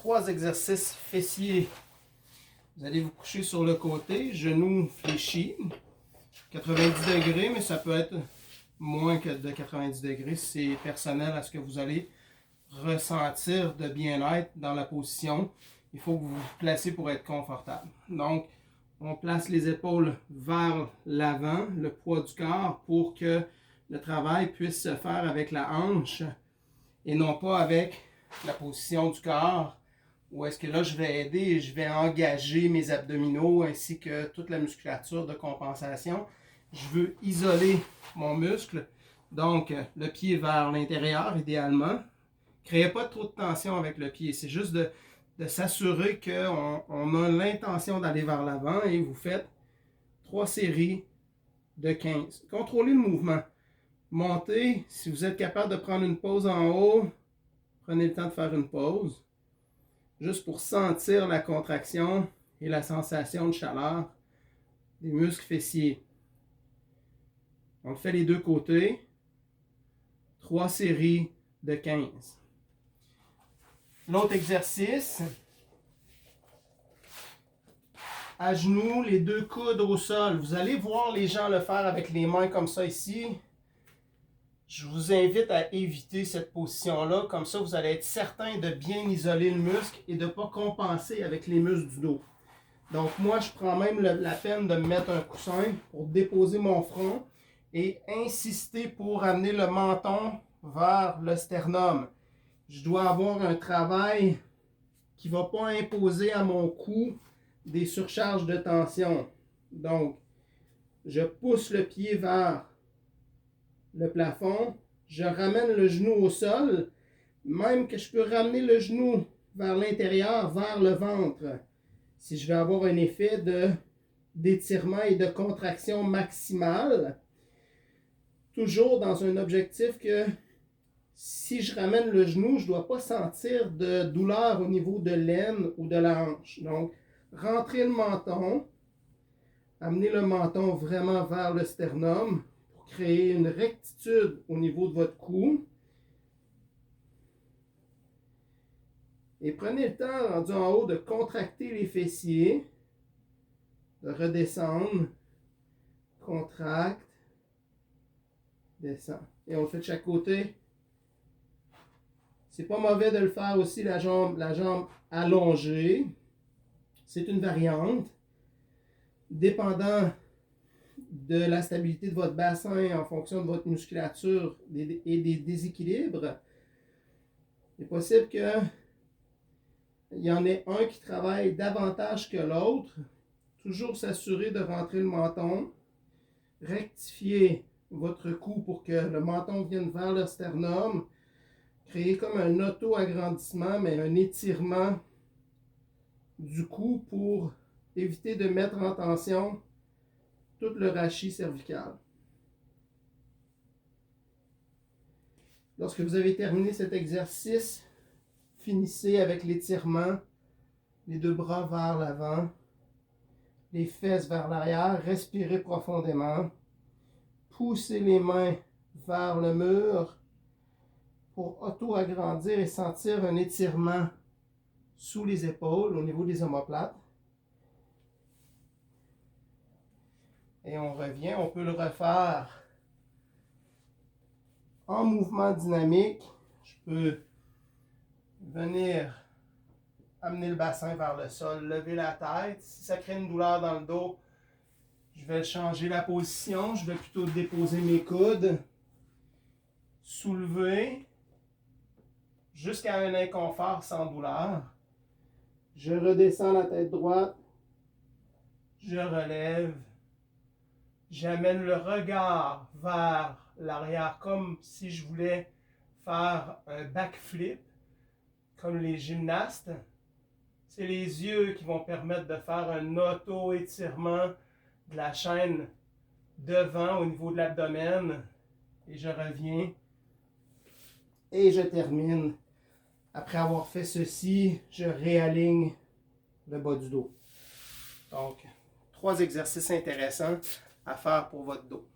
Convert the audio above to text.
3 exercices fessiers. Vous allez vous coucher sur le côté, genoux fléchis, 90 degrés, mais ça peut être moins que de 90 degrés. C'est personnel à ce que vous allez ressentir de bien-être dans la position. Il faut que vous vous placez pour être confortable. Donc, on place les épaules vers l'avant, le poids du corps, pour que le travail puisse se faire avec la hanche et non pas avec la position du corps, où est-ce que là je vais aider et je vais engager mes abdominaux ainsi que toute la musculature de compensation. Je veux isoler mon muscle, donc le pied vers l'intérieur idéalement. Créez pas trop de tension avec le pied, c'est juste de s'assurer qu'on a l'intention d'aller vers l'avant et vous faites 3 séries de 15. Contrôlez le mouvement. Montez, si vous êtes capable de prendre une pause en haut, prenez le temps de faire une pause, juste pour sentir la contraction et la sensation de chaleur des muscles fessiers. On le fait les deux côtés, 3 séries de 15. L'autre exercice, à genoux, les 2 coudes au sol. Vous allez voir les gens le faire avec les mains comme ça ici. Je vous invite à éviter cette position-là. Comme ça, vous allez être certain de bien isoler le muscle et de ne pas compenser avec les muscles du dos. Donc moi, je prends même la peine de me mettre un coussin pour déposer mon front et insister pour amener le menton vers le sternum. Je dois avoir un travail qui ne va pas imposer à mon cou des surcharges de tension. Donc, je pousse le pied vers le plafond, je ramène le genou au sol, même que je peux ramener le genou vers l'intérieur, vers le ventre, si je vais avoir un effet d'étirement et de contraction maximale, toujours dans un objectif que si je ramène le genou, je ne dois pas sentir de douleur au niveau de l'aine ou de la hanche. Donc, rentrez le menton, amenez le menton vraiment vers le sternum pour créer une rectitude au niveau de votre cou. Et prenez le temps, rendu en haut, de contracter les fessiers, de redescendre, contracte, descend. Et on le fait de chaque côté. C'est pas mauvais de le faire aussi la jambe allongée. C'est une variante. Dépendant de la stabilité de votre bassin en fonction de votre musculature et des déséquilibres, il est possible qu'il y en ait un qui travaille davantage que l'autre. Toujours s'assurer de rentrer le menton, rectifier votre cou pour que le menton vienne vers le sternum, créer comme un auto-agrandissement, mais un étirement du cou pour éviter de mettre en tension tout le rachis cervical. Lorsque vous avez terminé cet exercice, finissez avec l'étirement, les 2 bras vers l'avant, les fesses vers l'arrière, respirez profondément, poussez les mains vers le mur pour auto-agrandir et sentir un étirement sous les épaules, au niveau des omoplates. Et on revient, on peut le refaire en mouvement dynamique. Je peux venir amener le bassin vers le sol, lever la tête. Si ça crée une douleur dans le dos, je vais changer la position. Je vais plutôt déposer mes coudes, soulever jusqu'à un inconfort sans douleur. Je redescends la tête droite, je relève, j'amène le regard vers l'arrière comme si je voulais faire un backflip, comme les gymnastes. C'est les yeux qui vont permettre de faire un auto-étirement de la chaîne devant au niveau de l'abdomen. Et je reviens et je termine. Après avoir fait ceci, je réaligne le bas du dos. Donc, 3 exercices intéressants à faire pour votre dos.